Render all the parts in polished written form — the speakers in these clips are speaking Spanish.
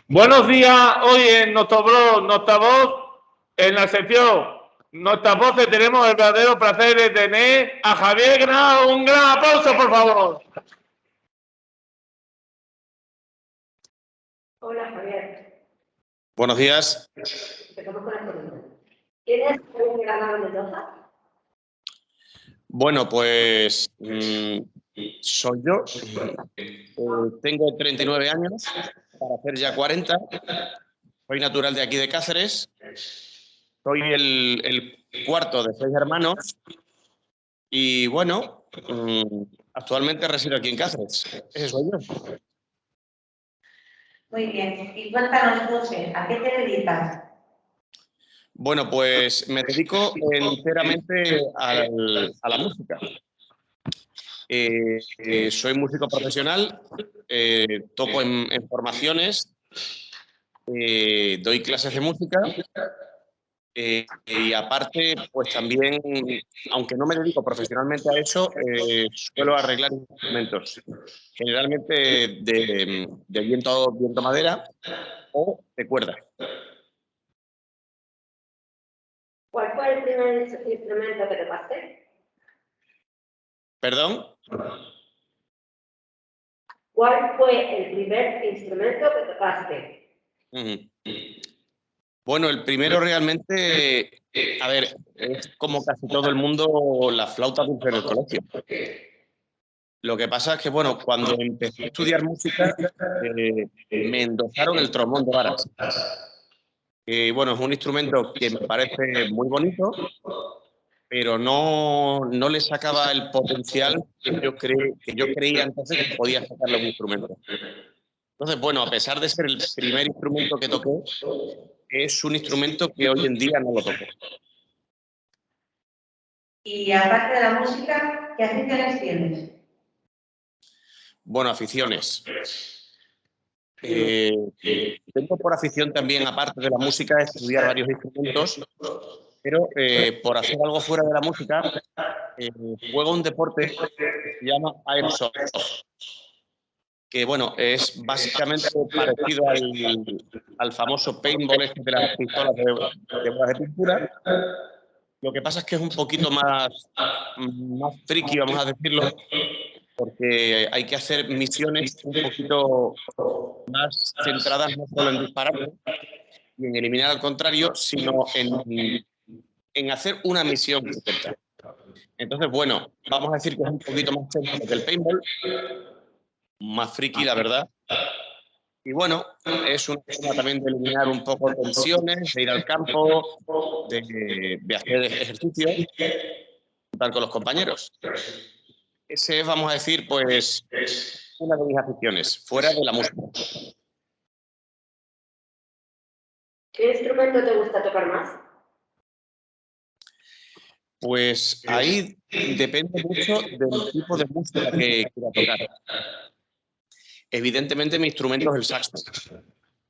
Buenos días, hoy en nuestro blog, nuestra voz, en la sección Nuestras voces tenemos el verdadero placer de tener a Javier Grau. Un gran aplauso, por favor. Hola, Javier. Buenos días. Empezamos con la pregunta. ¿Quién es Javier Grau Mendoza? Bueno, pues soy yo. Tengo 39 años, para hacer ya 40. Soy natural de aquí de Cáceres. Soy el cuarto de 6 hermanos. Y bueno, actualmente resido aquí en Cáceres. Ese soy yo. Muy bien. Y cuéntanos, José, ¿a qué te dedicas? Bueno, pues me dedico enteramente a la música. Soy músico profesional, toco en formaciones, doy clases de música y aparte, pues también, aunque no me dedico profesionalmente a eso, suelo arreglar instrumentos, generalmente de viento madera o de cuerda. ¿Cuál fue el primer instrumento que tocaste? ¿Perdón? ¿Cuál fue el primer instrumento que tocaste? Bueno, el primero realmente, a ver, es como casi todo el mundo, la flauta dulce en el colegio. Lo que pasa es que, bueno, cuando empecé a estudiar música, me endosaron el trombón de varas. Bueno, es un instrumento que me parece muy bonito, pero no le sacaba el potencial que yo creía entonces que podía sacarle un instrumento. Entonces, bueno, a pesar de ser el primer instrumento que toqué, es un instrumento que hoy en día no lo toco. Y aparte de la música, ¿qué aficiones tienes? Bueno, aficiones. Tengo por afición también, aparte de la música, estudiar varios instrumentos, pero por hacer algo fuera de la música, juego un deporte que se llama Airsoft, que bueno, es básicamente parecido al famoso paintball este de las pistolas de bolas de pintura. Lo que pasa es que es un poquito más friki, vamos a decirlo, porque hay que hacer misiones un poquito más centradas no solo en disparar y en eliminar al contrario, sino en hacer una misión concreta. Entonces, bueno, vamos a decir que es un poquito más técnico que el paintball, más friki, la verdad. Y bueno, es una forma también de eliminar un poco tensiones, de ir al campo, de hacer ejercicio, estar con los compañeros. Ese es, vamos a decir, pues, una de mis aficiones, fuera de la música. ¿Qué instrumento te gusta tocar más? Pues ahí depende mucho del tipo de música que quiera tocar. Evidentemente mi instrumento es el saxo.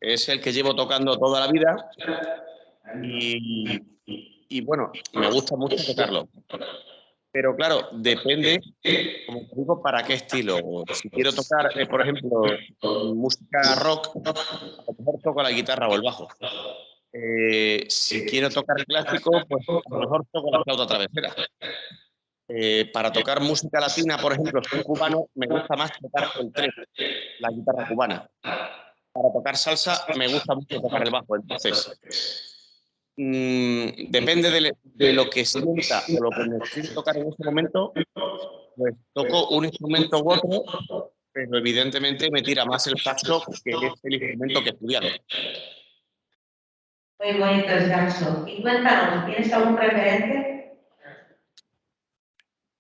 Es el que llevo tocando toda la vida y bueno, me gusta mucho tocarlo. Pero claro, depende, como te digo, para qué estilo. Si quiero tocar, por ejemplo, música rock, a lo mejor toco la guitarra o el bajo. Si quiero tocar clásico, pues a lo mejor toco la flauta travesera. Para tocar música latina, por ejemplo, soy cubano, me gusta más tocar el tres, la guitarra cubana. Para tocar salsa, me gusta mucho tocar el bajo. Entonces, depende de lo que sienta o lo que necesite tocar en ese momento, pues toco un instrumento u otro, pero evidentemente me tira más el saxo, que es el instrumento que he estudiado. Muy bonito el saxo. Y cuéntanos, ¿tienes algún referente?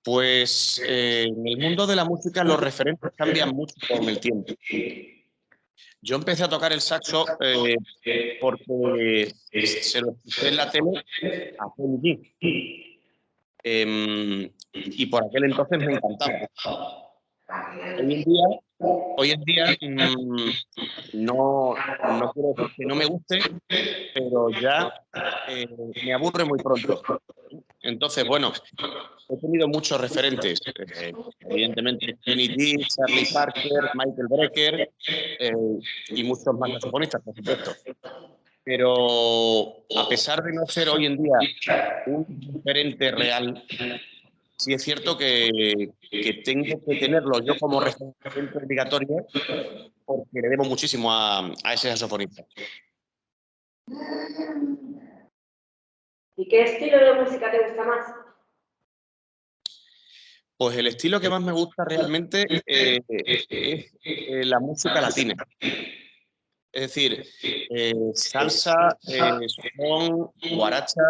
Pues en el mundo de la música los referentes cambian mucho con el tiempo. Yo empecé a tocar el saxo porque se lo escuché en la tele a Kenny G. Y por aquel entonces me encantaba. Hoy en día no quiero decir que no me guste, pero ya me aburre muy pronto. Entonces, bueno, he tenido muchos referentes. evidentemente Kenny G, Charlie Parker, Michael Brecker y muchos más saxofonistas, por supuesto. Pero a pesar de no ser hoy en día un referente real, sí es cierto que tengo que tenerlo yo como referente obligatorio porque le debo muchísimo a ese saxofonista. ¿Y qué estilo de música te gusta más? Pues el estilo que más me gusta realmente es la música latina. Es decir, salsa, son, guaracha,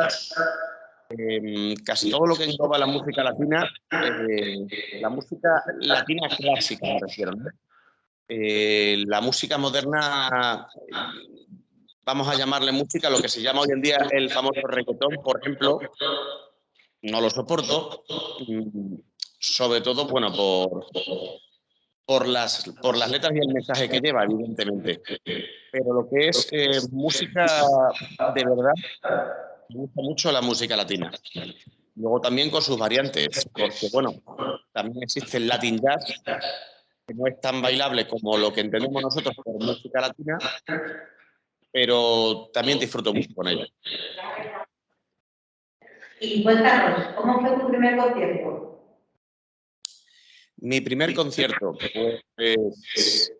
casi todo lo que engloba la música latina clásica me refiero, ¿no? La música moderna, vamos a llamarle música, lo que se llama hoy en día el famoso reggaetón, por ejemplo, no lo soporto, sobre todo, bueno, por las letras y el mensaje que lleva, evidentemente. Pero lo que es música de verdad, me gusta mucho la música latina. Luego también con sus variantes, porque, bueno, también existe el Latin Jazz, que no es tan bailable como lo que entendemos nosotros por música latina, pero también disfruto mucho con ella. Y cuéntanos, ¿cómo fue tu primer concierto? Mi primer concierto pues,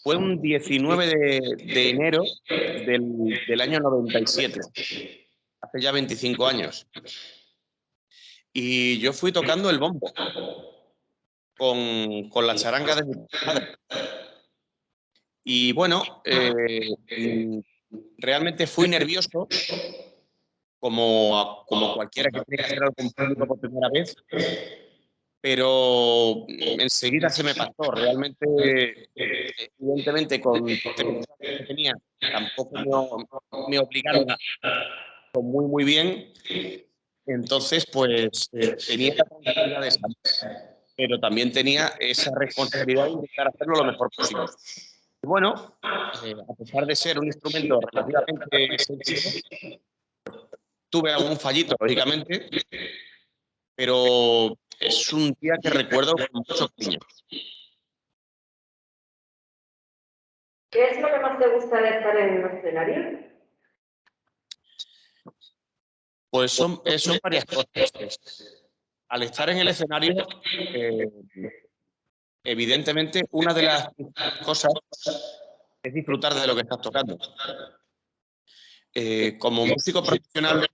fue un 19 de enero del año 97, hace ya 25 años. Y yo fui tocando el bombo con la charanga de mi padre. Y bueno, realmente fui nervioso, como cualquiera que tiene que hacer algo en público por primera vez, pero enseguida se me pasó. Realmente, evidentemente, con 3 años que tenía, tampoco me obligaron a hacerlo muy bien. Entonces, pues tenía la tranquilidad de salir, pero también tenía esa responsabilidad de intentar hacerlo lo mejor posible. Y bueno, a pesar de ser un instrumento relativamente sencillo, tuve algún fallito, lógicamente, pero es un día que recuerdo con mucho cariño. ¿Qué es lo que más te gusta de estar en un escenario? Pues son varias cosas. Al estar en el escenario, evidentemente, una de las cosas es disfrutar de lo que estás tocando. Como músico profesional,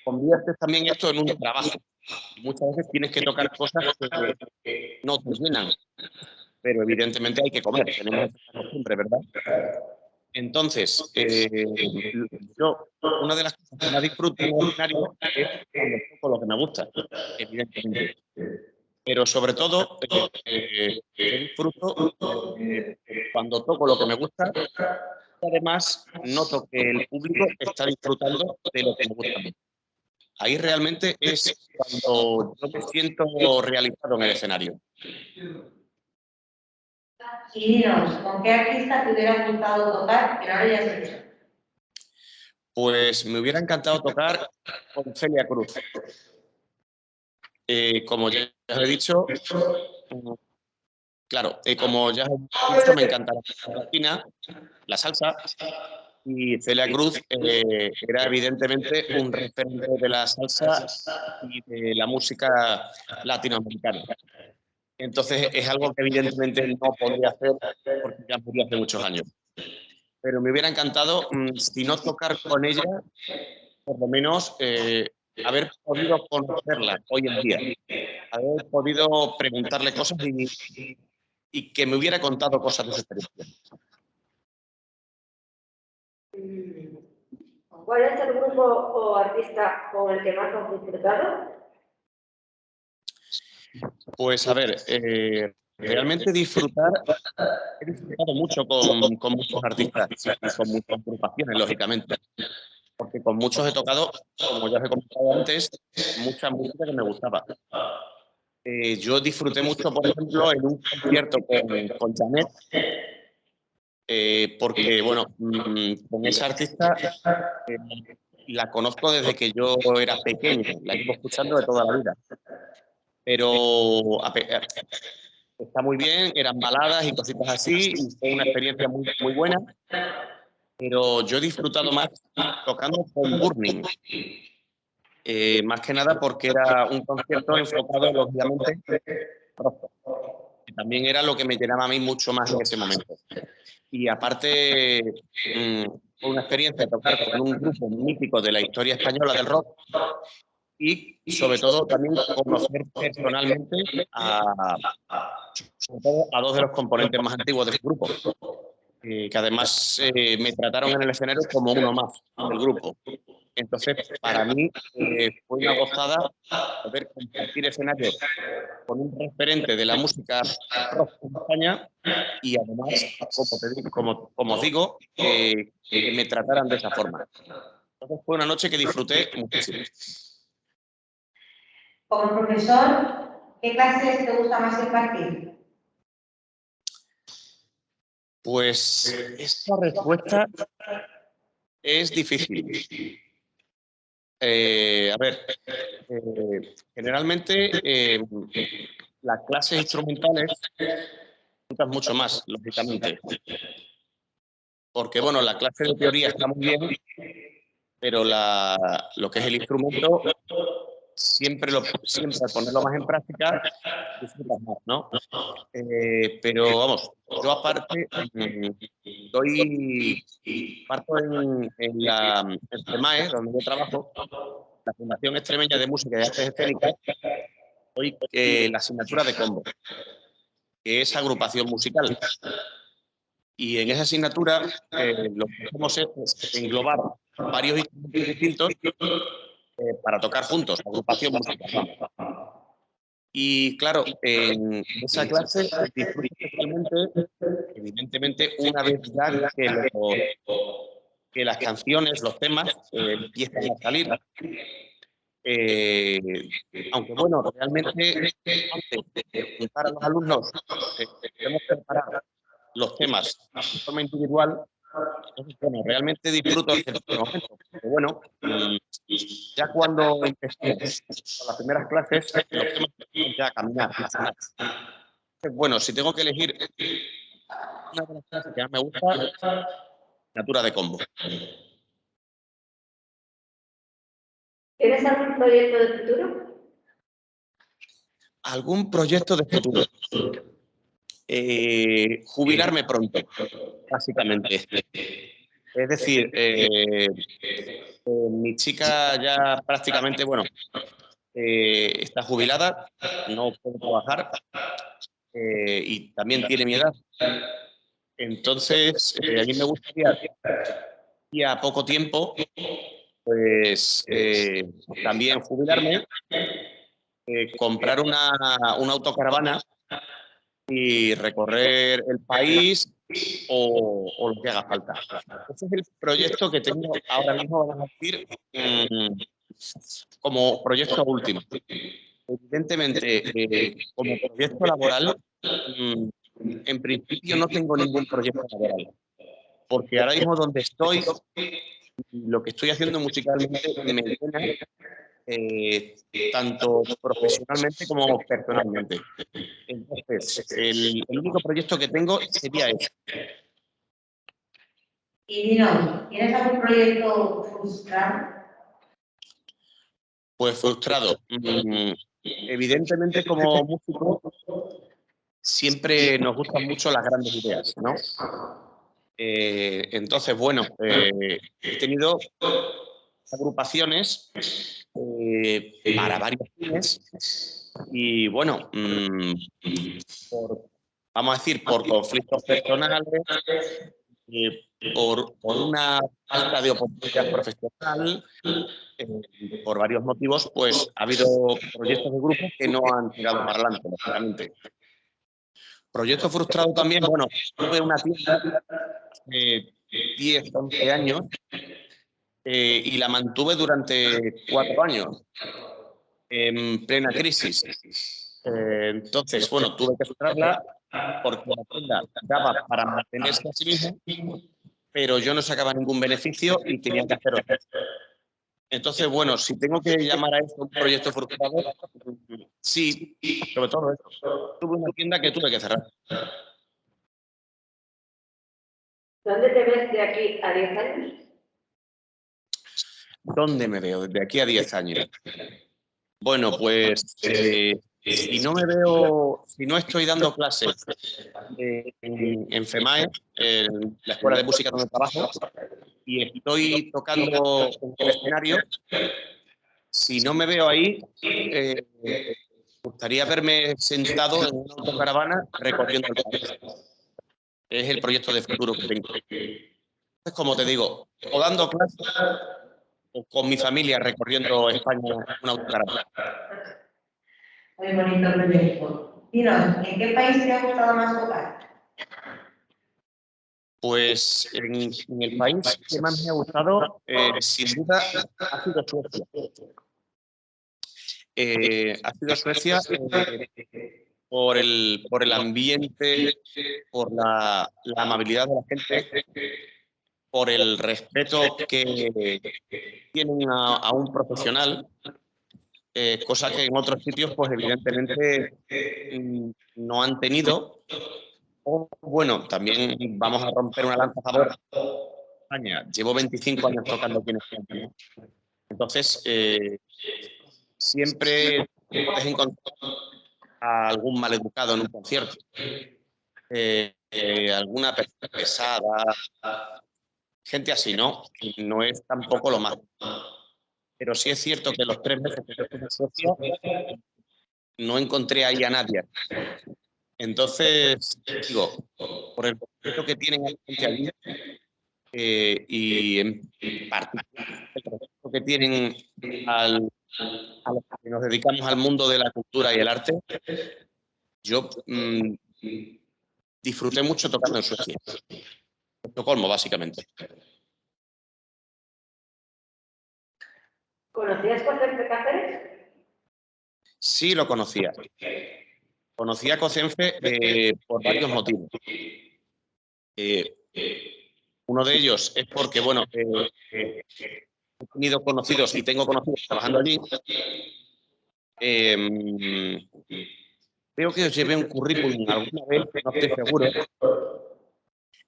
conviertes también esto en un trabajo. Muchas veces tienes que tocar cosas que no te llenan, pero evidentemente hay que comer, tenemos esa costumbre, ¿verdad? Entonces, yo, una de las cosas que más disfruto en el escenario es cuando toco lo que me gusta, evidentemente. Pero sobre todo, yo disfruto cuando toco lo que me gusta y además noto que el público está disfrutando de lo que me gusta a mí. Ahí realmente es cuando yo me siento realizado en el escenario. Y dinos, ¿con qué artista te hubiera gustado tocar que no lo hayas hecho? Pues me hubiera encantado tocar con Celia Cruz. Como ya os he dicho, claro, como ya os he dicho, me encanta la música latina, la salsa, y Celia Cruz era evidentemente un referente de la salsa y de la música latinoamericana. Entonces es algo que evidentemente no podría hacer porque ya murió hace muchos años. Pero me hubiera encantado, si no tocar con ella, por lo menos haber podido conocerla hoy en día, haber podido preguntarle cosas y que me hubiera contado cosas de su experiencia. ¿Cuál es el grupo o artista con el que más has disfrutado? Pues a ver, realmente he disfrutado mucho con muchos artistas y con muchas agrupaciones, lógicamente, porque con muchos he tocado, como ya os he comentado antes, mucha música que me gustaba. Yo disfruté mucho, por ejemplo, en un concierto con Janet, porque, bueno, con esa artista la conozco desde que yo era pequeño, la llevo escuchando de toda la vida. Pero está muy bien, eran baladas y cositas así, y fue una experiencia muy, muy buena, pero yo he disfrutado más tocando con Burning. Más que nada porque era un concierto enfocado, lógicamente, rock, que también era lo que me llenaba a mí mucho más en ese momento. Y aparte, fue una experiencia tocar con un grupo mítico de la historia española del rock y, sobre todo, también conocer personalmente sobre todo a dos de los componentes más antiguos del grupo, que además me trataron en el escenario como uno más del grupo. Entonces, para mí fue una gozada poder compartir escenario con un referente de la música rock en España y además, como os digo, que me trataran de esa forma. Entonces fue una noche que disfruté muchísimo. Como profesor, ¿qué clases te gusta más impartir? Pues esta respuesta es difícil. A ver, generalmente las clases instrumentales disfrutas mucho más, lógicamente. Porque, bueno, la clase de teoría está muy bien, pero lo que es el instrumento, siempre al ponerlo más en práctica, disfrutas más, ¿no? Pero, vamos, yo aparte parto en el CEMAE, donde yo trabajo, la Fundación Extremeña de Música y Artes Escénicas, doy la asignatura de combo, que es agrupación musical. Y en esa asignatura lo que hacemos es englobar varios instrumentos distintos para tocar juntos, agrupación musical. Y claro, en esa clase disfruto especialmente, evidentemente, una vez ya que las canciones, los temas empiezan a salir. Aunque bueno, realmente antes de juntar a los alumnos tenemos que preparar los temas de forma individual. Entonces, bueno, realmente disfruto en ciertos momentos. Pero bueno, ya cuando empezamos con las primeras clases, los temas empiezan ya a caminar. Entonces, bueno, si tengo que elegir una de las clases que más me gusta, asignatura de combo. ¿Tienes algún proyecto de futuro? ¿Algún proyecto de futuro? Jubilarme pronto, básicamente. Es decir, mi chica ya prácticamente, bueno, está jubilada, no puede trabajar y también tiene mi edad. Entonces, a mí me gustaría, y a poco tiempo, pues también jubilarme, comprar una autocaravana y recorrer el país o lo que haga falta. Ese es el proyecto que tengo ahora mismo, vamos a decir, como proyecto último. Evidentemente, como proyecto laboral, en principio no tengo ningún proyecto laboral, porque ahora mismo donde estoy, lo que estoy haciendo musicalmente me llena, tanto profesionalmente como personalmente. Entonces, el único proyecto que tengo sería ese. Y dinos, ¿tienes algún proyecto frustrado? Pues frustrado. Evidentemente, como músico, siempre nos gustan mucho las grandes ideas, ¿no? Entonces, bueno, he tenido agrupaciones para varios fines y, bueno, vamos a decir, por conflictos personales, por una falta de oportunidad profesional, por varios motivos, pues ha habido proyectos de grupo que no han tirado para adelante, lógicamente. Proyecto frustrado también, bueno, tuve una tienda de 10, 11 años y la mantuve durante 4 años, en plena crisis. Entonces, bueno, tuve que cerrarla porque la tienda daba para mantenerse a sí misma, pero yo no sacaba ningún beneficio y tenía que hacer otra. Entonces, bueno, si tengo que llamar a esto un proyecto frustrado, Sí, sobre todo eso. Tuve una tienda que tuve que cerrar. ¿Dónde te ves de aquí a 10 años? ¿Dónde me veo desde aquí a 10 años? Bueno, pues si no me veo, si no estoy dando clases en FEMAE, en la escuela de música donde trabajo, y estoy tocando en el escenario, si no me veo ahí, me gustaría verme sentado en una autocaravana recorriendo el país. Es el proyecto de futuro que tengo. Es como te digo, o dando clases o con mi familia recorriendo España en una autocaravana. Muy bonito proyecto. Dinos, ¿en qué país te ha gustado más tocar? Pues en el país que más me ha gustado, sin duda, ha sido Suecia. Ha sido Suecia por el ambiente, por la amabilidad de la gente, por el respeto que tienen a un profesional, cosa que en otros sitios, pues evidentemente no han tenido. O, bueno, también vamos a romper una lanza a favor de España. Llevo 25 años tocando aquí en España, ¿no? Entonces, siempre puedes encontrar a algún maleducado en un concierto, alguna persona pesada, gente así, ¿no? No es tampoco lo más. Pero sí es cierto que los 3 meses que estuve en Suecia no encontré ahí a nadie. Entonces, digo, por el respeto que tienen a la gente allí, y en particular el respeto que tienen a los que nos dedicamos al mundo de la cultura y el arte, yo disfruté mucho tocando en Suecia. Estocolmo, básicamente. ¿Conocías Cosenfe Cáceres? Sí, lo conocía. Conocía a Cosenfe por varios motivos. Uno de ellos es porque, bueno, he tenido conocidos y tengo conocidos trabajando allí. Creo que os llevé un currículum alguna vez, no estoy seguro.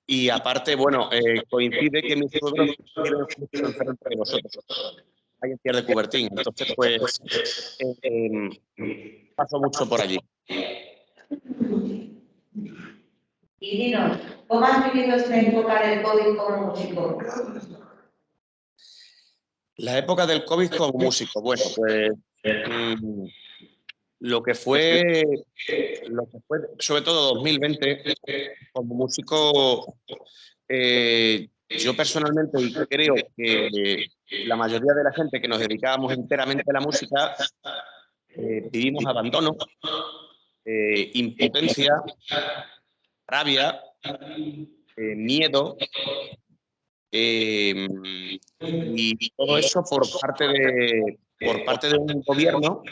Y aparte, bueno, coincide que mis suegros tienen un currículum enfrente de vosotros, ahí en Pierre de Coubertin. Entonces, pues, paso mucho por allí. Y dinos, ¿cómo has vivido esta época del COVID como músico? La época del COVID como músico, bueno, pues lo que fue sobre todo 2020, como músico, yo personalmente, y creo que la mayoría de la gente que nos dedicábamos enteramente a la música, vivimos abandono, impotencia, rabia, miedo, y todo eso por parte de un gobierno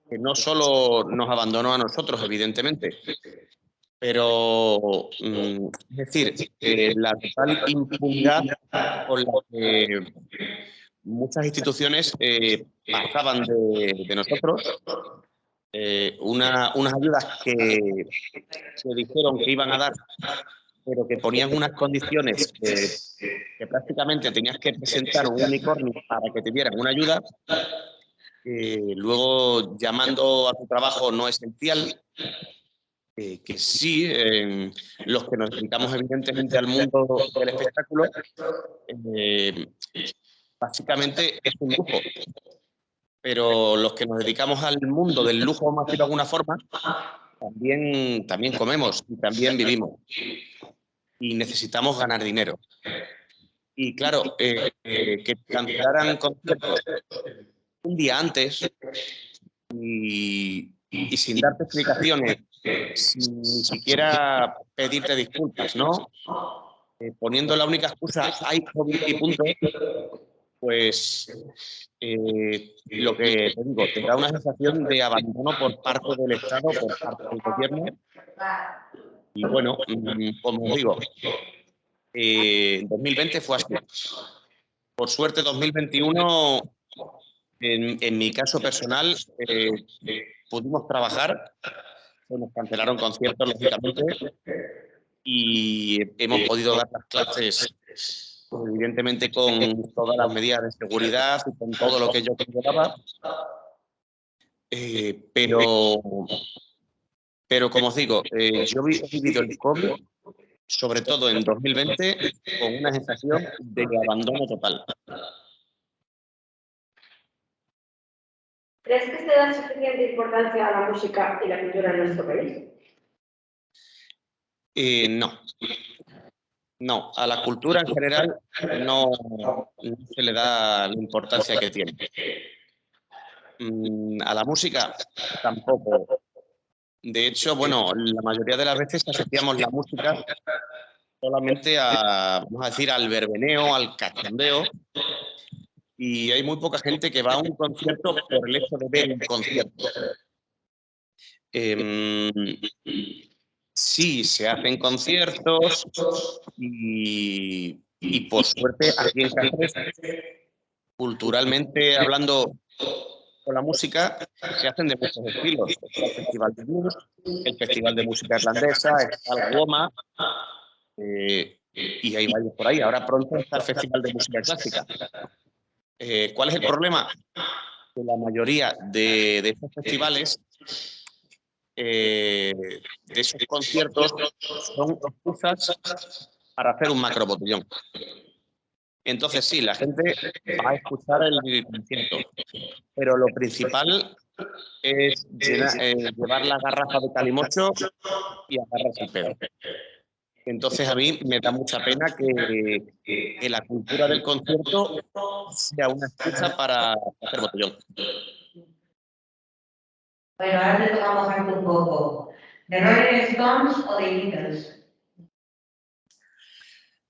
que no solo nos abandonó a nosotros, evidentemente, pero es decir, la total impunidad con la que muchas instituciones pasaban de nosotros, unas ayudas que dijeron que iban a dar, pero que ponían unas condiciones que prácticamente tenías que presentar un unicornio para que te dieran una ayuda, luego llamando a tu trabajo no esencial, que sí, los que nos dedicamos evidentemente al mundo del espectáculo, básicamente es un lujo. Pero los que nos dedicamos al mundo del lujo, vamos a decirlo de alguna forma, también comemos y también vivimos. Y necesitamos ganar dinero. Y claro, que cancelaran conciertos un día antes y sin darte explicaciones, sin ni siquiera pedirte disculpas, ¿no? Poniendo la única excusa, hay COVID y punto, pues lo que te digo, te da una sensación de abandono por parte del Estado, por parte del gobierno. Y bueno, como os digo, 2020 fue así. Por suerte, 2021 En mi caso personal, pudimos trabajar, se nos cancelaron conciertos, lógicamente, y hemos podido dar las clases, evidentemente, con todas las medidas de seguridad y con todo lo que yo conllevaba. Pero como os digo, yo he vivido el COVID, sobre todo en 2020, con una sensación de abandono total. ¿Crees que se da suficiente importancia a la música y la cultura en nuestro país? No, a la cultura en general no se le da la importancia que tiene. A la música tampoco. De hecho, bueno, la mayoría de las veces asociamos la música solamente vamos a decir, al verbeneo, al cachondeo, y hay muy poca gente que va a un concierto por el hecho de ver un concierto. Sí, se hacen conciertos y por suerte aquí en Cáceres, culturalmente hablando con la música, se hacen de muchos estilos. Está el Festival de Blues, el Festival de Música Irlandesa, está el Goma, y hay varios por ahí. Ahora pronto está el Festival de Música Clásica. ¿Cuál es el problema? Que la mayoría de estos festivales, de esos conciertos, son excusas para hacer un macro botellón. Entonces sí, la gente va a escuchar el concierto, pero lo principal es llevar la garrafa de calimocho y agarrarse el pedo. Entonces a mí me da mucha pena que la cultura del concierto sea una excusa para hacer botellón. Bueno, ahora te toca mojarte un poco. ¿De Rolling Stones o de Beatles?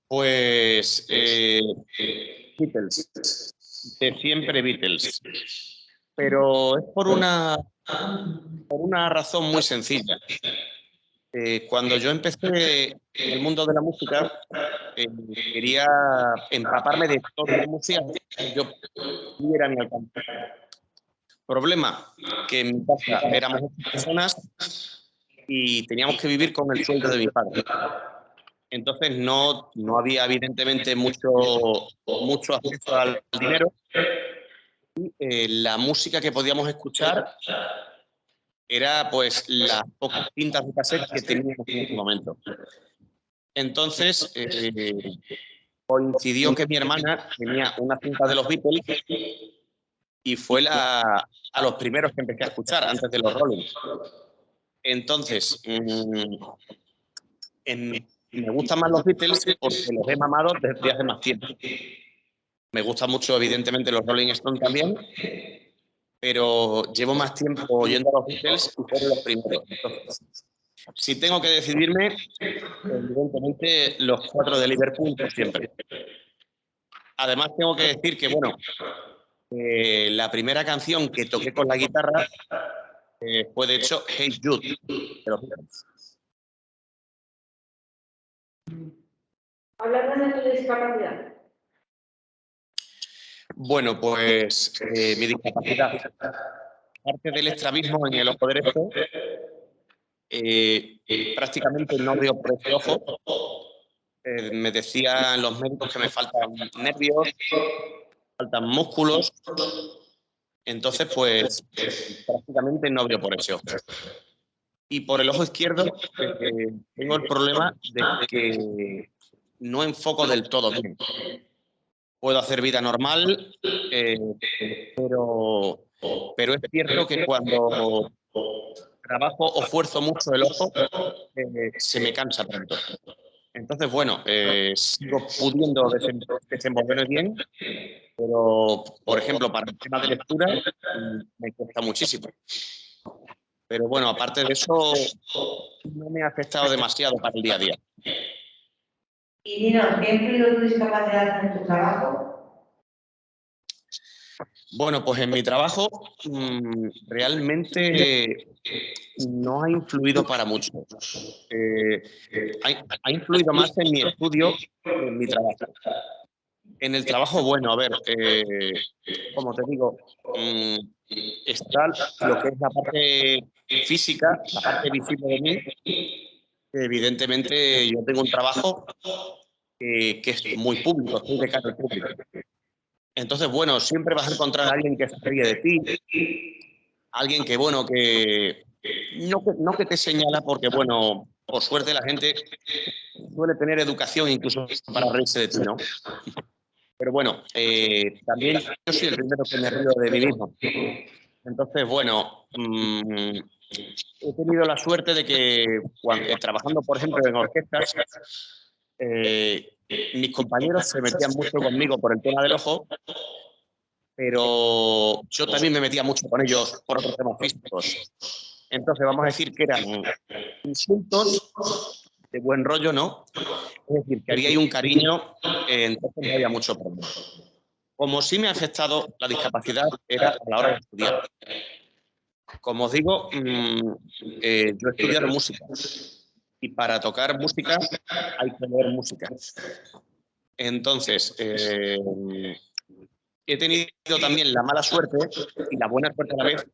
Pues Beatles, de siempre Beatles, pero es por una razón muy sencilla. Cuando yo empecé en el mundo de la música, quería empaparme de toda la música que yo pudiera a mi alcance. Problema, que en mi casa éramos 8 personas y teníamos que vivir con el sueldo de mi padre. Entonces no había evidentemente mucho acceso al dinero y la música que podíamos escuchar era pues las pocas cintas de cassette que teníamos en ese momento. Entonces coincidió que mi hermana tenía una cinta de los Beatles y fue a los primeros que empecé a escuchar antes de los Rolling. Entonces me gustan más los Beatles porque los he mamado desde hace más tiempo. Me gustan mucho, evidentemente, los Rolling Stones también, pero llevo más tiempo oyendo a los Beatles y fueron los primeros. Entonces, si tengo que decidirme, evidentemente los 4 de Liverpool por siempre. Además, tengo que decir que, bueno, la primera canción que toqué con la guitarra fue, de hecho, Hey Jude, de los Beatles. Hablando de tu discapacidad. Bueno, pues mi discapacidad, aparte del estrabismo en el ojo derecho, prácticamente no veo por ese ojo. Me decían los médicos que me faltan nervios, faltan músculos. Entonces, pues prácticamente no veo por ese ojo. Y por el ojo izquierdo tengo el problema de que no enfoco del todo bien. Puedo hacer vida normal, pero es cierto que cuando trabajo o fuerzo mucho el ojo, se me cansa pronto. Entonces, bueno, sigo pudiendo desenvolverme bien, pero, por ejemplo, para el tema de lectura me cuesta muchísimo. Pero bueno, aparte de eso, no me ha afectado demasiado para el día a día. Y dinos, ¿qué ha influido tu discapacidad en tu trabajo? Bueno, pues en mi trabajo realmente no ha influido para mucho. Ha influido más en mi estudio que en mi trabajo. En el trabajo, bueno, a ver, como te digo, está lo que es la parte física, la parte visible de mí, que evidentemente yo tengo un trabajo que es muy público, estoy de cara al público. Entonces, bueno, siempre vas a encontrar a alguien que se ríe de ti, alguien que, bueno, no que te señala, porque, bueno, por suerte la gente suele tener educación incluso para reírse de ti, ¿no? Pero bueno, también yo soy el primero que me río de mí mismo. Entonces, bueno, he tenido la suerte de que trabajando, por ejemplo, en orquestas, mis compañeros se metían mucho conmigo por el tema del ojo, pero yo también me metía mucho con ellos por otros temas físicos. Entonces, vamos a decir que eran insultos de buen rollo, ¿no? Es decir, que había ahí un cariño, entonces no había mucho problema. Como sí me ha afectado la discapacidad era a la hora de estudiar. Como os digo, yo he estudiado música y para tocar música hay que leer música. Entonces, he tenido también la mala suerte y la buena suerte a la vez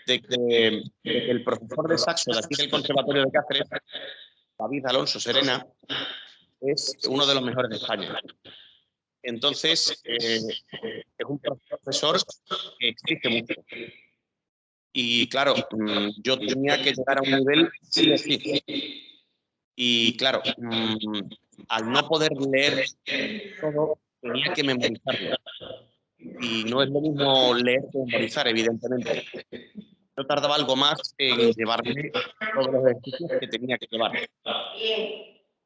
de que el profesor de saxo de aquí del Conservatorio de Cáceres, David Alonso Serena, es uno de los mejores de España. Entonces, es un profesor que exige mucho. Y claro, yo tenía que llegar a un nivel sí o sí. Y claro, al no poder leer todo, tenía que memorizarlo. Y no es lo mismo leer que memorizar, evidentemente. Yo tardaba algo más en llevarme todos los ejercicios que tenía que llevar,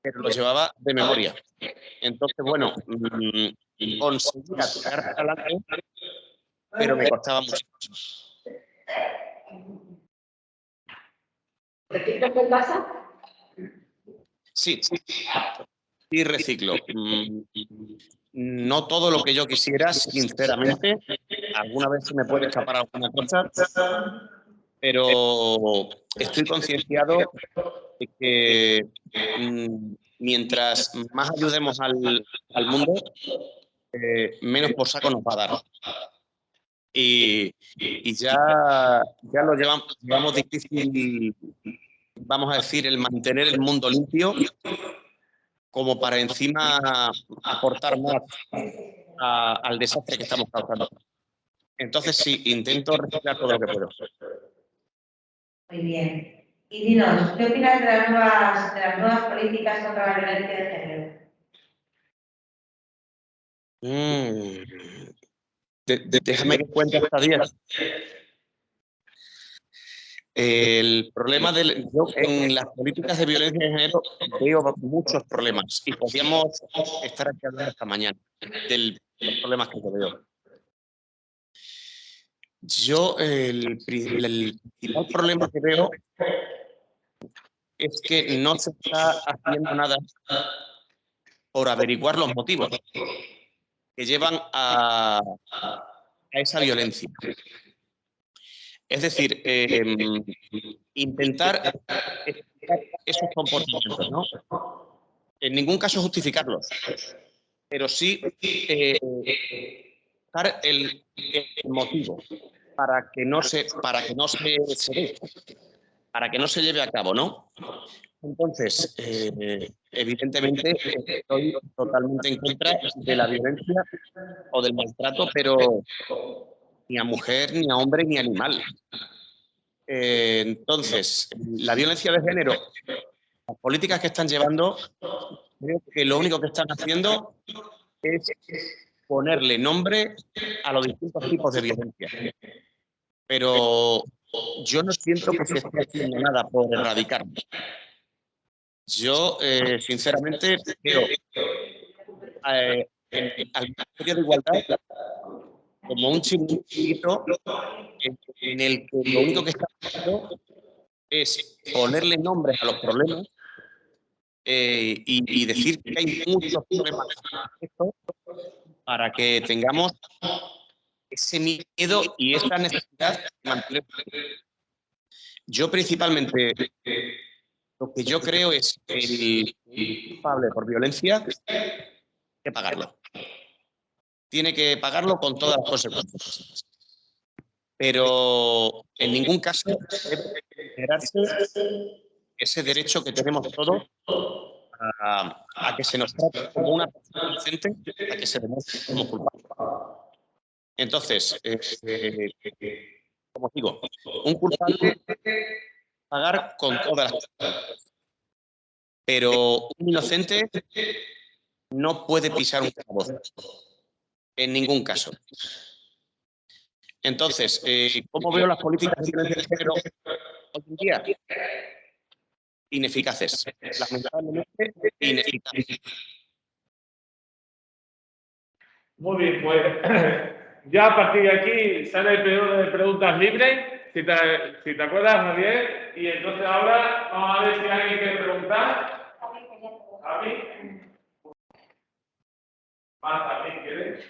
pero los llevaba de memoria. Entonces, bueno, conseguía sacar para adelante, pero me costaba mucho. ¿Reciclas en casa? Sí, y reciclo. No todo lo que yo quisiera, sinceramente. Alguna vez se me puede escapar alguna cosa, pero estoy concienciado de que mientras más ayudemos al mundo, menos por saco nos va a dar. Y ya lo llevamos difícil, vamos a decir, el mantener el mundo limpio, como para encima aportar más al desastre que estamos causando. Entonces sí, intento reciclar todo lo que puedo. Muy bien. Y dinos, ¿qué opinas de las nuevas políticas contra la violencia de género? Déjame que cuente hasta 10. El problema yo en las políticas de violencia de género veo muchos problemas y podríamos estar aquí hablando esta mañana de los problemas que yo veo. Yo el principal problema que veo es que no se está haciendo nada por averiguar los motivos que llevan a esa violencia. Es decir, intentar explicar esos comportamientos, ¿no? En ningún caso justificarlos, pero sí buscar el motivo para que no se lleve a cabo, ¿no? Entonces, evidentemente estoy totalmente en contra de la violencia o del maltrato, pero ni a mujer, ni a hombre, ni a animal. Entonces, la violencia de género, las políticas que están llevando, creo que lo único que están haciendo es ponerle nombre a los distintos tipos de violencia. Pero yo no siento que se esté haciendo nada por erradicarlo. Yo, sinceramente, veo al Ministerio de Igualdad como un chiquito en el que lo único que está haciendo es ponerle nombres a los problemas y decir que hay muchos problemas para que tengamos ese miedo y esa necesidad de mantener. Yo principalmente lo que yo creo es que el culpable por violencia hay que pagarlo. tiene que pagarlo con todas las consecuencias. Pero en ningún caso debe generarse ese derecho que tenemos todos a que se nos trate como una persona inocente, a que se demuestre como culpable. Entonces, como digo, un culpable pagar con todas las consecuencias. Pero un inocente no puede pisar un calabozo, en ningún caso. Entonces, ¿cómo veo las políticas de violencia de género hoy en día? Ineficaces. Lamentablemente, ineficaces. Muy bien, pues ya a partir de aquí sale el periodo de preguntas libres, si te acuerdas, Javier, y entonces ahora vamos a ver si alguien quiere preguntar. ¿A mí? ¿A mí quieres?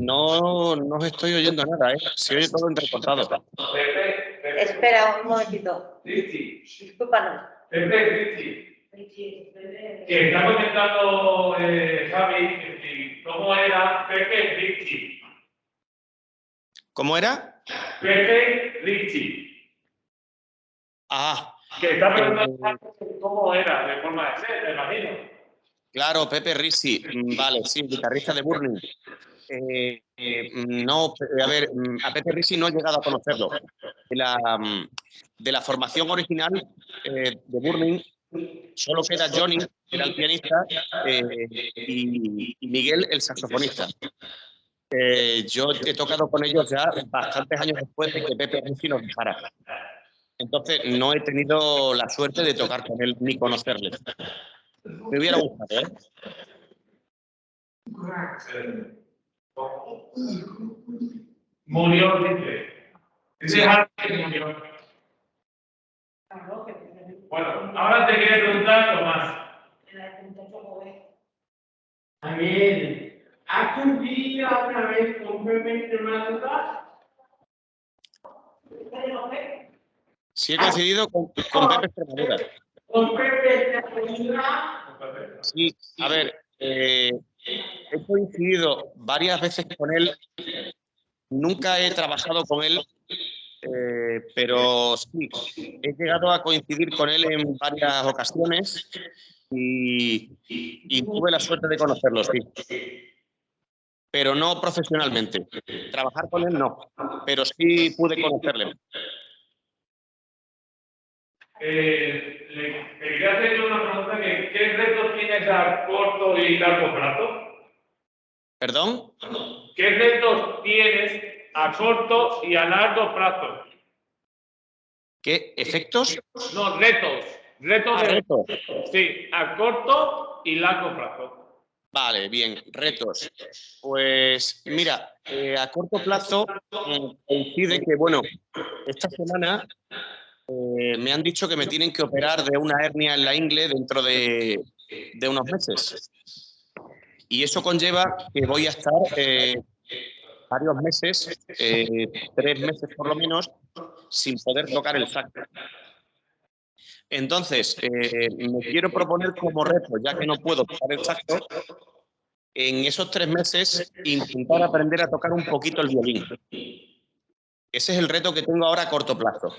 No os estoy oyendo nada, ¿eh? Se oye todo entrecortado. Espera un momentito. Richie. Discúlpanos. Richie. Que está comentando Javi, ¿cómo era Pepe Richie? ¿Cómo era? Pepe Richie. Ah, Que está preguntando cómo era, de forma de ser, me imagino. claro, Pepe Risi, vale, sí, guitarrista de Burning. No, a ver, a Pepe Risi no he llegado a conocerlo. De la formación original de Burning solo queda Johnny, que era el pianista, y Miguel, el saxofonista. Yo he tocado con ellos ya bastantes años después de que Pepe Risi nos dejara. Entonces no he tenido la suerte de tocar con él ni conocerle. Me hubiera gustado, ¿eh? Murió, dice. Dice que murió. Bueno, ahora te quería preguntar, Tomás. Javier, ¿has coincidido alguna vez con Pepe Extremadura? Sí he coincidido con Pepe Extremadura. ¿Con Pepe Extremadura? Sí, a ver, he coincidido varias veces con él. Nunca he trabajado con él, pero sí, he llegado a coincidir con él en varias ocasiones y tuve la suerte de conocerlo, sí. Pero no profesionalmente. Trabajar con él no, pero sí pude conocerle. Le quería hacer yo una pregunta que ¿qué retos tienes a corto y largo plazo? ¿Perdón? ¿Qué retos tienes a corto y a largo plazo? ¿Qué efectos? No, retos. Retos de... Retos. Sí, a corto y largo plazo. Vale, bien, retos. Pues mira, a corto plazo coincide que, bueno, esta semana me han dicho que me tienen que operar de una hernia en la ingle dentro de unos meses. Y eso conlleva que voy a estar varios meses, 3 meses por lo menos, sin poder tocar el saxo. Entonces, me quiero proponer como reto, ya que no puedo tocar el saxo, en esos 3 meses intentar aprender a tocar un poquito el violín. Ese es el reto que tengo ahora a corto plazo.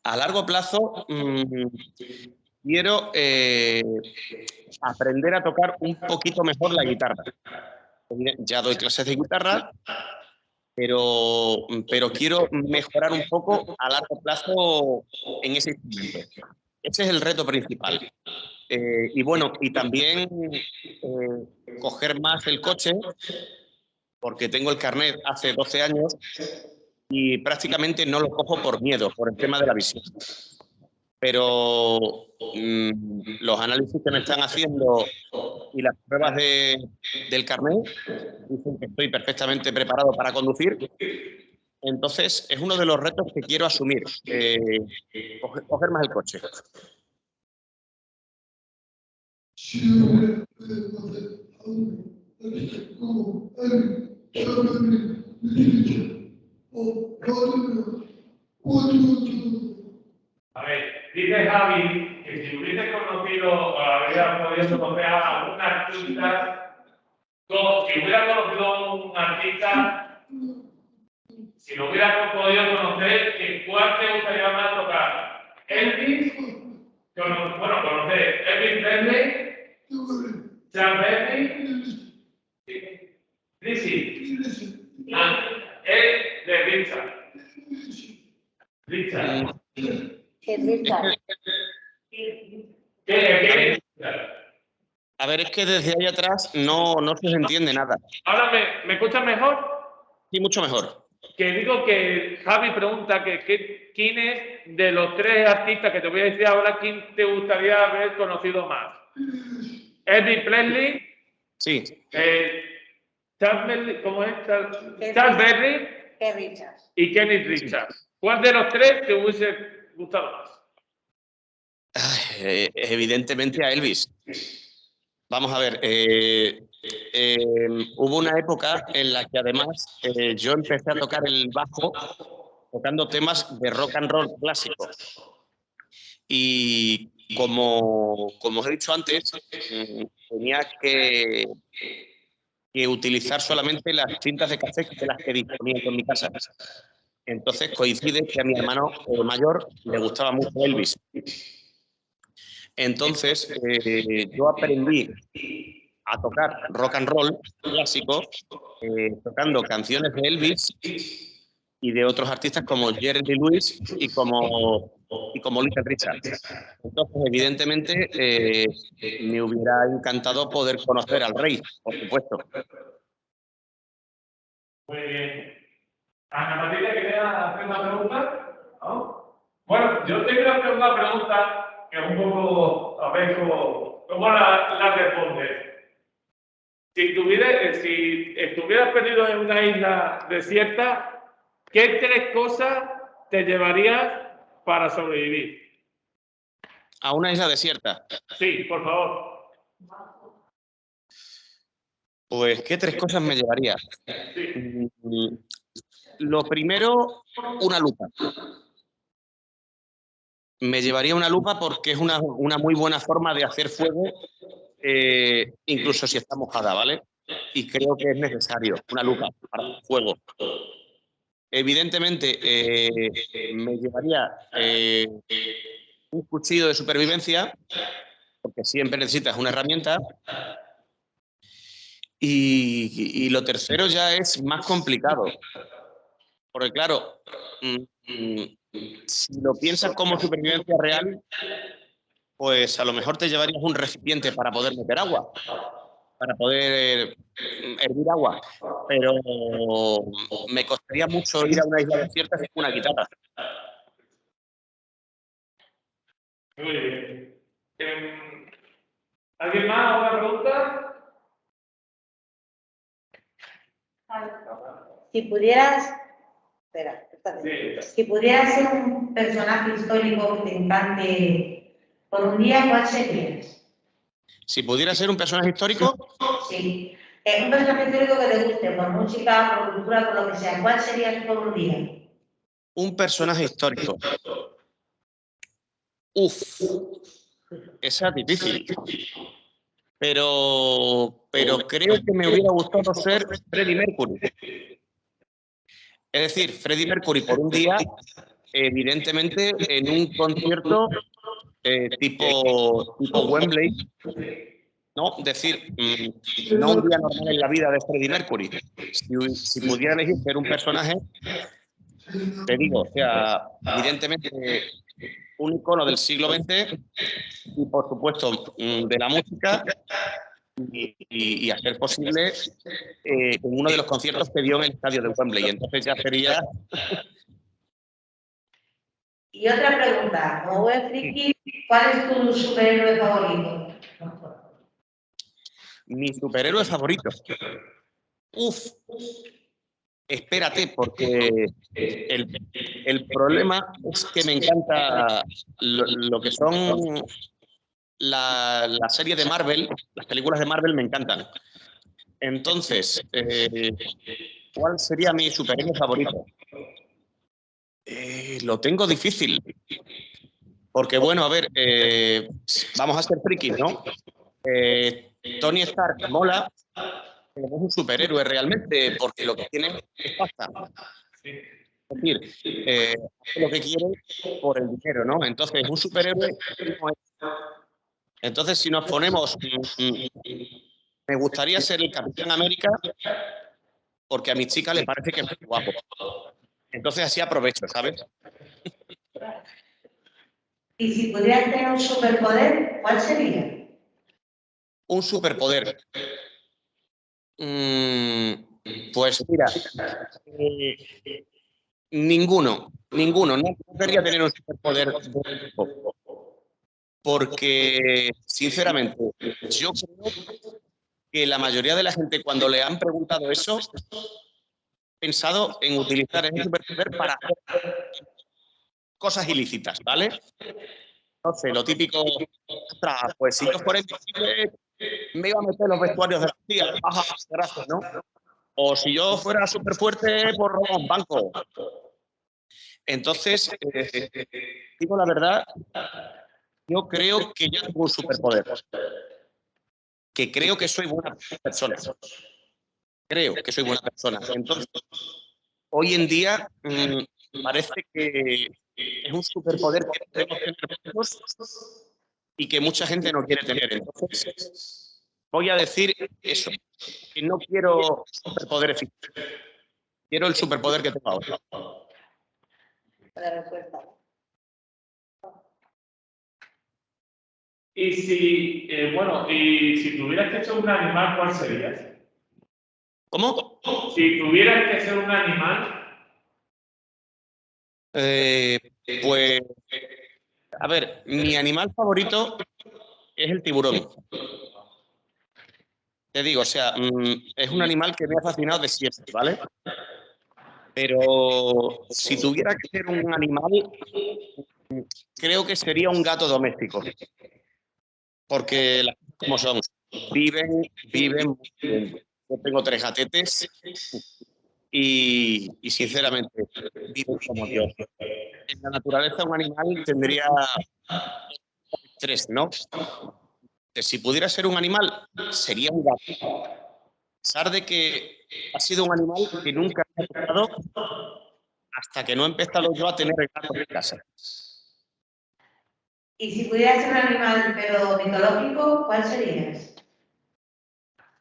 A largo plazo, quiero aprender a tocar un poquito mejor la guitarra. Ya doy clases de guitarra, pero quiero mejorar un poco a largo plazo en ese instrumento. Ese es el reto principal. Y bueno, y también coger más el coche, porque tengo el carnet hace 12 años y prácticamente no lo cojo por miedo, por el tema de la visión. Pero los análisis que me están haciendo y las pruebas del carnet dicen que estoy perfectamente preparado para conducir. Entonces, es uno de los retos que quiero asumir, coger más el coche. A ver, dice Javi que si hubiese conocido o habría podido conocer a un artista, si hubiera conocido a un artista, si lo hubiera podido conocer, ¿en cuál te gustaría más tocar? Elvis, conocer Elvis Presley, Chuck Berry, Lizzy, de Richard. Richard. ¿Qué Richard? ¿Qué? A ver, es que desde ahí atrás no se os entiende nada. Ahora me escuchas mejor. Sí, mucho mejor. Que digo que Javi pregunta quién es de los tres artistas que te voy a decir ahora, quién te gustaría haber conocido más. Elvis Presley, Sí. Chuck Berry, ¿cómo es? Chuck Berry ¿Qué Richard? y Kenny Richards. ¿Cuál de los tres te hubiese gustado más? Evidentemente a Elvis. Vamos a ver, hubo una época en la que además yo empecé a tocar el bajo tocando temas de rock and roll clásico. Y como os he dicho antes, tenía que utilizar solamente las cintas de cassette de las que disponía en mi casa. Entonces coincide que a mi hermano mayor le gustaba mucho Elvis. Entonces yo aprendí a tocar rock and roll clásico, tocando canciones de Elvis y de otros artistas como Jerry Lee Lewis y como Little Richard. Entonces, evidentemente, me hubiera encantado poder conocer al rey, por supuesto. Muy bien. Ana María, ¿querías hacer una pregunta? ¿No? Bueno, yo te quiero hacer una pregunta que es un poco, a ver cómo la respondes. Si estuvieras perdido en una isla desierta, ¿qué tres cosas te llevarías para sobrevivir? ¿A una isla desierta? Sí, por favor. Pues, ¿qué tres cosas me llevaría? Sí. Lo primero, una lupa. Me llevaría una lupa porque es una muy buena forma de hacer fuego, incluso si está mojada, ¿vale? Y creo que es necesario una lupa para hacer fuego. Evidentemente, me llevaría un cuchillo de supervivencia, porque siempre necesitas una herramienta. Y lo tercero ya es más complicado, porque claro, si lo piensas como supervivencia real, pues a lo mejor te llevarías un recipiente para poder meter agua, para poder hervir agua, pero me costaría mucho ir a una isla desierta sin una guitarra. Muy bien. ¿Alguien más? ¿Alguna pregunta? Si pudieras, si pudieras ser un personaje histórico que te encante por un día, ¿cuál serías? Si pudiera ser un personaje histórico, Sí. Un personaje histórico que te guste, por música, por cultura, por lo que sea, ¿cuál serías por un día? un personaje histórico. Uf, esa es difícil. Pero creo que me hubiera gustado ser Freddie Mercury. Es decir, Freddie Mercury por un día, evidentemente en un concierto tipo Wembley, ¿no? Es decir, no un día normal en la vida de Freddie Mercury. Si pudiera elegir ser un personaje, te digo, o sea, evidentemente un icono del siglo XX y, por supuesto, de la música y a ser posible en uno de los conciertos que dio en el estadio de Wembley. Entonces ya sería... Y otra pregunta, como buen friki, ¿cuál es tu superhéroe favorito? Mi superhéroe favorito. Uf, espérate, porque el problema es que me encanta lo que son la serie de Marvel, las películas de Marvel me encantan. Entonces, ¿cuál sería mi superhéroe favorito? Lo tengo difícil. Porque, bueno, a ver, vamos a ser frikis, ¿no? Tony Stark mola, pero no es un superhéroe realmente, porque lo que tiene es pasta. Es decir, hace lo que quiere por el dinero, ¿no? Entonces, un superhéroe no es. Entonces, si nos ponemos, me gustaría ser el Capitán América, porque a mi chica le parece que es muy guapo. Entonces, así aprovecho, ¿sabes? Y si pudieras tener un superpoder, ¿cuál sería? Un superpoder. Pues mira, ninguno. No querría tener un superpoder de este tipo. Porque, sinceramente, yo creo que la mayoría de la gente, cuando le han preguntado eso, ha pensado en utilizar ese superpoder para hacer cosas ilícitas, ¿vale? No sé, lo típico, ostras, pues si yo fuera invisible, me iba a meter en los vestuarios de las tías. Ajá, gracias, ¿no? O si yo fuera súper fuerte, por robar un banco. Entonces, digo la verdad, yo creo que yo tengo un superpoder. Que creo que soy buena persona. Creo que soy buena persona. Entonces, hoy en día parece que es un superpoder que debemos tener todos y que mucha gente no quiere tener. Entonces, voy a decir eso, que no quiero superpoderes físicos. Quiero el superpoder que tengo ahora. La respuesta. Y si, y si tuvieras que ser un animal, ¿cuál serías? ¿Cómo? Si tuvieras que ser un animal, Pues, a ver, mi animal favorito es el tiburón. Te digo, o sea, es un animal que me ha fascinado de siempre, ¿vale? Pero si tuviera que ser un animal, creo que sería un gato doméstico. Porque las cosas como son, viven muy bien. Yo tengo 3 gatetes y sinceramente viven como Dios. En la naturaleza un animal tendría 3, ¿no? Que si pudiera ser un animal, sería un gato. A pesar de que ha sido un animal que nunca me ha gustado hasta que no he empezado yo a tener gatos en casa. Y si pudieras ser un animal, pero mitológico, ¿cuál serías?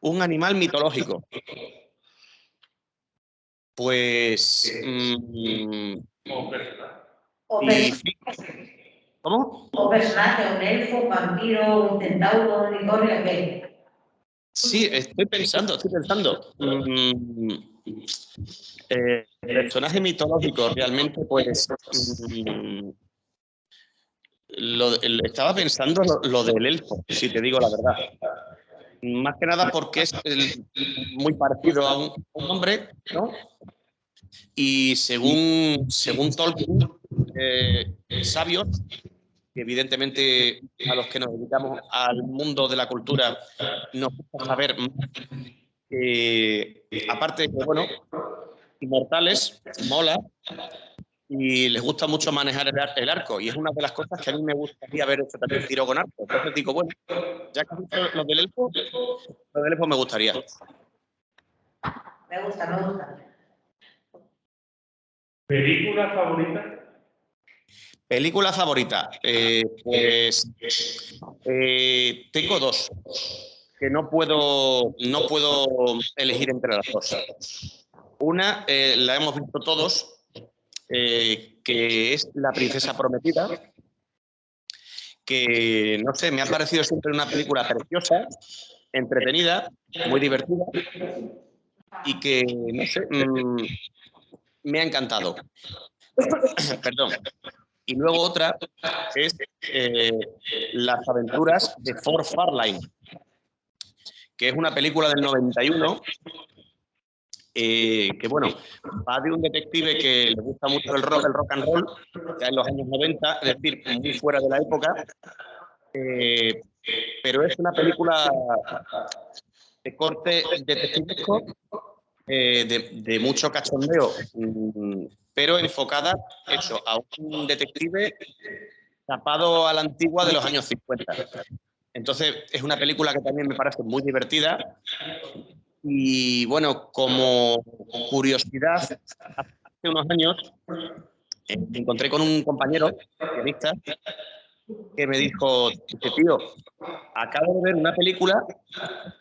Un animal mitológico. Pues. O, Y, per- ¿cómo? o personaje, un elfo, un vampiro, un centauro, un unicornio, ¿qué? Sí, estoy pensando. Personaje mitológico, realmente, pues. Estaba pensando lo del elfo, si te digo la verdad. Más que nada porque es muy parecido a un hombre, ¿no? Y según Tolkien, sabios, que evidentemente a los que nos dedicamos al mundo de la cultura nos gusta saber más, aparte de que, bueno, inmortales, mola, y les gusta mucho manejar el arco, y es una de las cosas que a mí me gustaría haber hecho también tiro con arco. Entonces digo, bueno, ya que has dicho lo del elfo me gustaría. Me gusta. ¿película favorita? Película favorita, pues tengo 2, que no puedo elegir entre las 2. Una la hemos visto todos, que es La princesa prometida, que no sé, me ha parecido siempre una película preciosa, entretenida, muy divertida y que, no sé, me ha encantado. Perdón. Y luego otra es Las aventuras de Ford Fairlane, que es una película del 91, que bueno, va de un detective que le gusta mucho el rock and roll, ya en los años 90, es decir, muy fuera de la época, pero es una película de corte detectivesco, de mucho cachondeo, pero enfocada eso, a un detective tapado a la antigua de los años 50. Entonces, es una película que también me parece muy divertida. Y bueno, como curiosidad, hace unos años me encontré con un compañero guionista que me dijo, tío, acabo de ver una película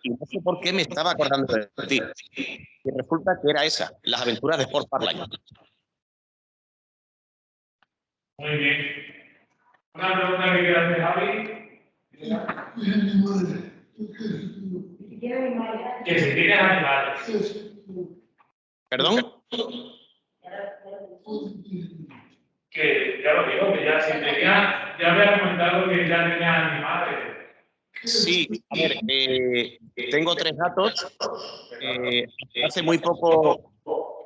y no sé por qué me estaba acordando de ti. Y resulta que era esa, Las aventuras de Sport Parline. Muy bien. Una pregunta que quiera hacer Javi. Que si tienes animales. ¿Perdón? Que ya lo digo, que ya si tenía, ya había comentado que ya tenía animales. Sí, a ver, tengo 3 gatos. Hace muy poco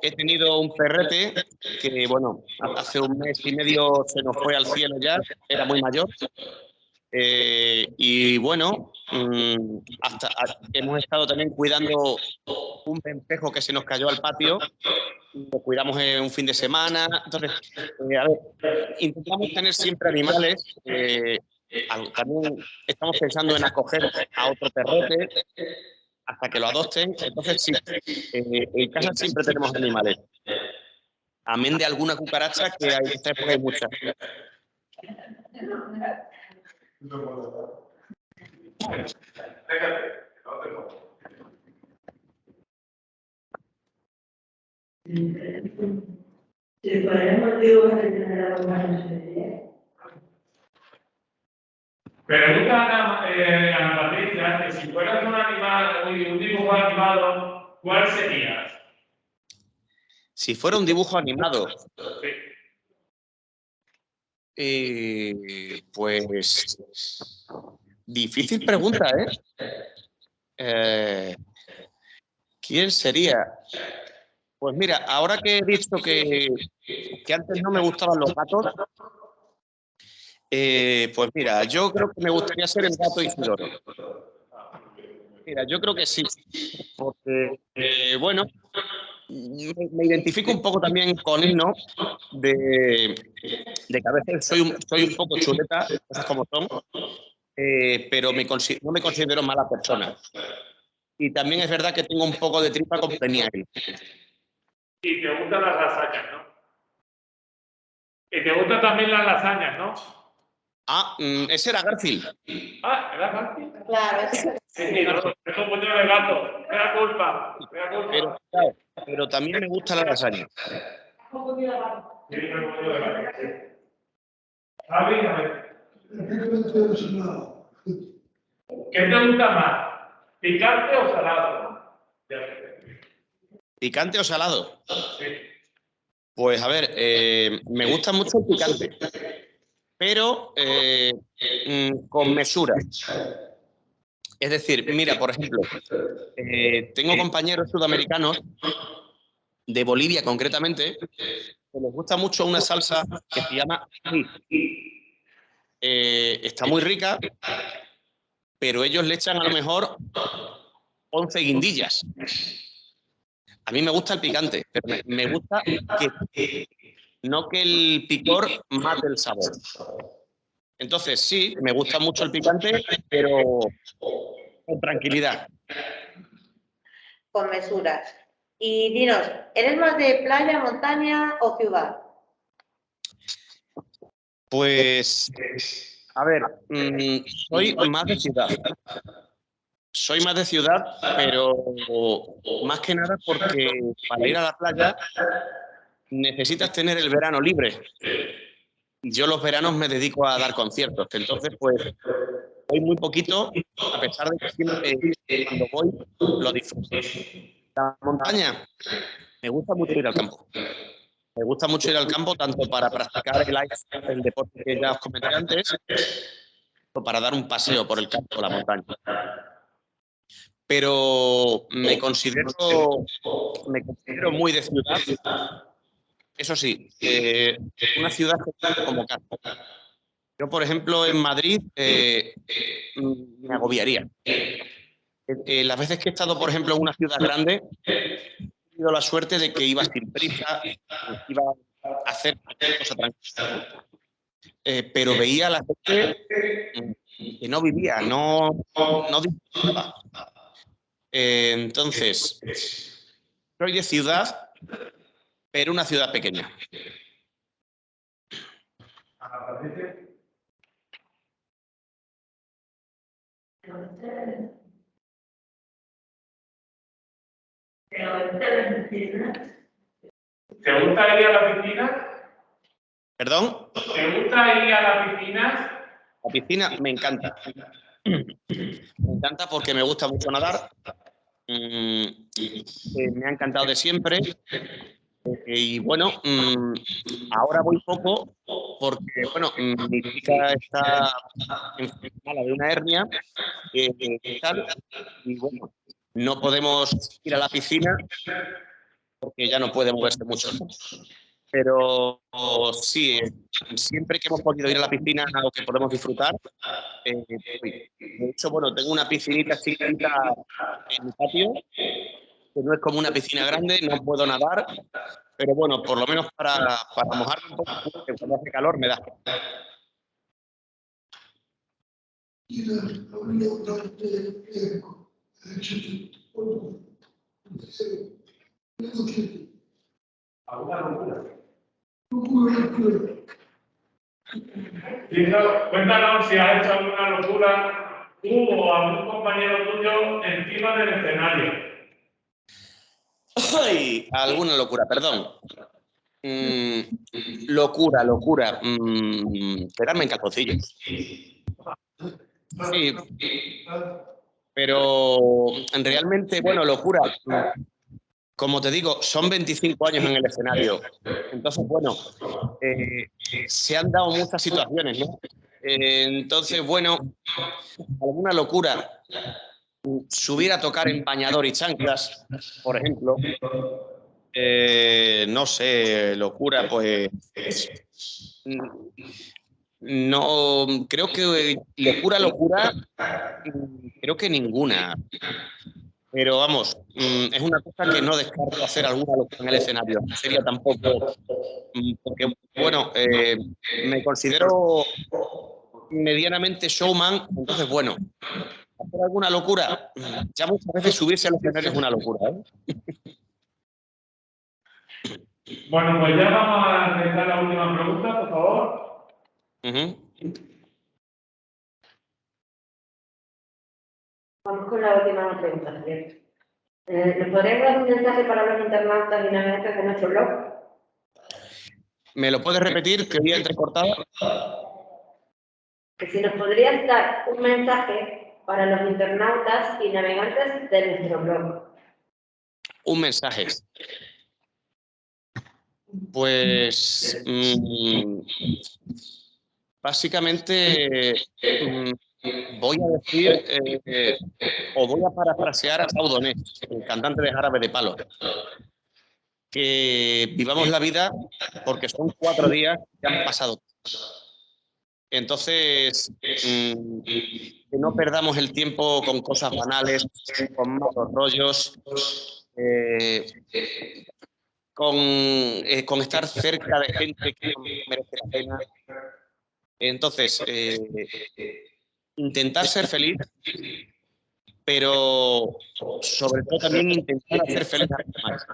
he tenido un perrete que, bueno, hace un mes y medio se nos fue al cielo ya, era muy mayor. Y bueno, hemos estado también cuidando un vencejo que se nos cayó al patio. Lo cuidamos un fin de semana. Entonces, a ver, intentamos tener siempre animales. También estamos pensando en acoger a otro perrete hasta que lo adopten. Entonces, sí, en casa siempre tenemos animales. Amén de alguna cucaracha, que hay, en esta época hay muchas. Si podemos dibujar algo más especial. Pregunta Ana Patricia, que si fueras un animal, un dibujo animado, ¿cuál serías? Si fuera un dibujo animado, Sí. pues difícil pregunta, ¿eh? ¿Quién sería? Pues mira, ahora que he dicho que antes no me gustaban los gatos, pues mira, yo creo que me gustaría ser el gato Isidoro. Mira, yo creo que sí, porque, bueno, me identifico un poco también con él, ¿no? De que a veces soy un poco chuleta, cosas como son, pero no me considero mala persona. Y también es verdad que tengo un poco de tripa con Peniel. Y te gustan las lasañas, ¿no? Y te gustan también las lasañas, ¿no? Ah, ese era Garfield. Ah, ¿era Garfield? Claro, Sí, no, es un puño de gato. Me da culpa. Me da culpa. Pero también me gusta la lasaña. Sí, un puño de gato. Javi, a ver. ¿Qué te gusta más? ¿Picante o salado? ¿Picante o salado? Sí. Pues a ver, me gusta mucho el picante, pero con mesura. Es decir, mira, por ejemplo, tengo compañeros sudamericanos, de Bolivia concretamente, que les gusta mucho una salsa que se llama ají. Está muy rica, pero ellos le echan a lo mejor 11 guindillas. A mí me gusta el picante, pero me gusta no que el picor mate el sabor. Entonces, sí, me gusta mucho el picante, pero con tranquilidad. Con mesuras. Y dinos, ¿eres más de playa, montaña o ciudad? Pues, a ver, soy más de ciudad. Soy más de ciudad, pero más que nada porque para ir a la playa necesitas tener el verano libre. Yo los veranos me dedico a dar conciertos, entonces pues voy muy poquito, a pesar de que siempre cuando voy lo disfruto. La montaña, me gusta mucho ir al campo. Me gusta mucho ir al campo tanto para practicar el deporte que ya os comenté antes, o para dar un paseo por el campo o la montaña. Pero me considero muy de ciudad. Eso sí, una ciudad como casa. Yo, por ejemplo, en Madrid me agobiaría. Las veces que he estado, por ejemplo, en una ciudad grande, he tenido la suerte de que iba sin prisa, iba a hacer cualquier cosa tranquila, pero veía a la gente que no vivía, no disfrutaba. Entonces, soy de ciudad, pero una ciudad pequeña. ¿Te gusta ir a la piscina? ¿Perdón? ¿Te gusta ir a la piscina? La piscina me encanta. Me encanta porque me gusta mucho nadar. Me ha encantado de siempre. Y bueno, ahora voy poco porque, bueno, mi chica está enferma de una hernia y tal, y bueno, no podemos ir a la piscina porque ya no puede moverse mucho. Pero sí, siempre que hemos podido ir a la piscina o que podemos disfrutar, voy. De hecho, bueno, tengo una piscinita chiquita en mi patio, que no es como una piscina grande, no puedo nadar, pero bueno, por lo menos para mojarme un poco, que cuando hace calor me da. ¿Alguna locura? Cuéntanos si has hecho alguna locura tú o algún compañero tuyo encima del escenario. ¡Ay! Alguna locura, perdón. Locura. Quedarme en calzoncillos. Sí, pero realmente, bueno, locura. Como te digo, son 25 años en el escenario. Entonces, bueno, se han dado muchas situaciones, ¿no? Entonces, bueno, alguna locura. Subir a tocar en bañador y chanclas, por ejemplo. No sé, locura, pues. No, creo que locura, creo que ninguna. Pero vamos, es una cosa que no descarto hacer alguna locura en el escenario. No sería tampoco, porque bueno, me considero medianamente showman, entonces bueno, hacer alguna locura, ya muchas veces subirse al escenario es una locura, ¿eh? Bueno, pues ya vamos a realizar la última pregunta, por favor. Vamos con la última pregunta, Javier. ¿Nos podrías dar un mensaje para los internautas y navegantes de nuestro blog? ¿Me lo puedes repetir? Que había entrecortado. Que si nos podrías dar un mensaje para los internautas y navegantes de nuestro blog. Un mensaje. Pues básicamente voy a decir o voy a parafrasear a Saudonés, el cantante de Jarabe de Palo, que vivamos la vida porque son 4 días que han pasado. Entonces, que no perdamos el tiempo con cosas banales, con malos rollos, con estar cerca de gente que no merece la pena. Entonces, intentar ser feliz, pero sobre todo también intentar hacer feliz a los demás.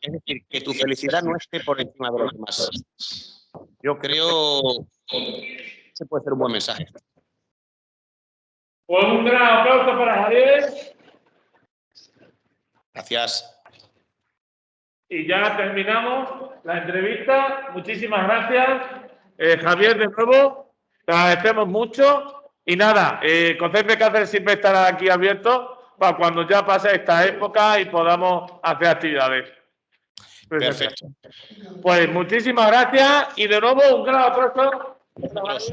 Es decir, que tu felicidad no esté por encima de los demás. Yo creo que ese puede ser un buen mensaje. Pues un gran aplauso para Javier. Gracias. Y ya terminamos la entrevista. Muchísimas gracias, Javier, de nuevo. Te agradecemos mucho. Y nada, Concepción Cáceres siempre estará aquí abierto para cuando ya pase esta época y podamos hacer actividades. Perfecto. Pues muchísimas gracias y de nuevo un gran aplauso. Nosotros.